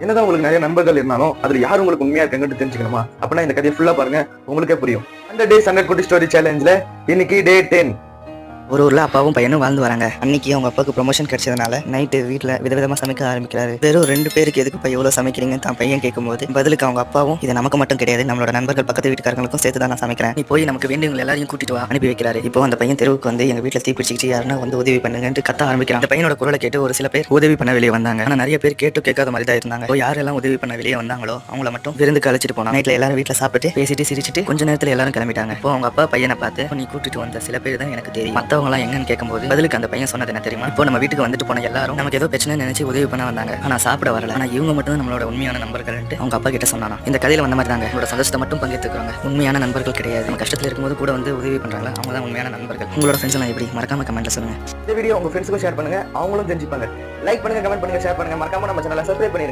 என்னதான் உங்களுக்கு நிறைய நண்பர்கள் இருந்தாலும் அதுல யார் உங்களுக்கு உண்மையா இருக்காங்கன்னு தெரிஞ்சுக்கணுமா? அப்படின்னா இந்த கதையை ஃபுல்லா பாருங்க, உங்களுக்கே புரியும். 100 days 100 குட்டி ஸ்டோரி சேலஞ்சில் இன்னைக்கு டே 10. ஒரு ஊர்ல அப்பாவும் பையனும் வாழ்ந்து வராங்க. அன்னைக்கு அவங்க அப்பாவுக்கு ப்ரொமோஷன் கிடைச்சதுனால நைட்டு வீட்டுல விதவிதமா சமைக்க ஆரம்பிக்கிறாரு. வெறும் 2 பேருக்கு எதுக்கு இப்போ எவ்வளவு சமைக்கிறீங்கன்னு தான் பையன் கேட்கும்போது பதிலுக்கு அவங்க அப்பாவும் இது நமக்கு மட்டும் கிடையாது, நம்மளோட நண்பர்கள் பக்கத்து வீட்டுக்காரங்களுக்கும் சேர்த்து தான் நான் சமைக்கிறேன், நீ போய் நமக்கு வேண்டியவங்க எல்லாரையும் கூட்டிட்டு வா அனுப்பி வைக்கிறாரு. இப்போ அந்த பையன் தெருவுக்கு வந்து எங்க வீட்டுல தீ பிடிச்சிக்கிட்டு யாருன்னா வந்து உதவி பண்ணுங்கன்னு கத்த ஆரம்பிக்கிறான். அந்த பையனோட குரலை கேட்டு ஒரு சில பேர் உதவி பண்ண வெளியே வந்தாங்க. ஆனா நிறைய பேர் கேட்டு கேட்காத மாதிரி தான் இருந்தாங்க. யாரெல்லாம் உதவி பண்ண வெளியே வந்தாங்களோ அவங்கள மட்டும் விருந்துக்கு அழைச்சிட்டு போனாங்க. நைட்ல எல்லாரும் வீட்டுல சாப்பிட்டு பேசிட்டு சிரிச்சிட்டு கொஞ்ச நேரத்துல எல்லாரும் கிளம்பிட்டாங்க. இப்போ அவங்க அப்பா பையனை பார்த்து, நீ கூட்டிட்டு வந்த சில பேர் தான் எனக்கு தெரியும், மத்தவங்க எல்லாம் எங்கன்னு கேட்கும்போது பதிலுக்கு அந்த பையன் சொன்னது என்ன தெரியுமா? இப்போ நம்ம வீட்டுக்கு வந்துட்டு போன எல்லாரும் நமக்கு ஏதோ பிரச்சனை நினைச்சு உதவி பண்ண வந்தாங்க, ஆனா சாப்பிட வரல, ஆனா இவங்க மட்டும் தான் நம்மளோட உண்மையான நண்பர்கள் அவங்க அப்பா கிட்ட சொன்னானா. இந்த கதையில வந்த மாதிரி தாங்க உங்களோட சந்தோஷத்தை மட்டும் பங்கேற்றுக்கிறாங்க, உண்மையான நண்பர்கள் கிடையாது. நம்ம கஷ்டத்துல இருக்கும்போது கூட வந்து உதவி பண்றாங்க, அவங்க தான் உண்மையான நண்பர்கள். உங்களோட ஃப்ரெண்ட்ஸ் எல்லாம் எப்படி? மறக்காம கமெண்ட்ல சொல்லுங்க. இந்த வீடியோ உங்க ஃப்ரெண்ட்ஸுக்கும் ஷேர் பண்ணுங்க, அவங்களும் தெரிஞ்சுப்பாங்க. லைக் பண்ணுங்க, கமெண்ட் பண்ணுங்க, ஷேர் பண்ணுங்க, மறக்காம நம்ம சேனலை சப்ஸ்கிரைப் பண்ணிருங்க.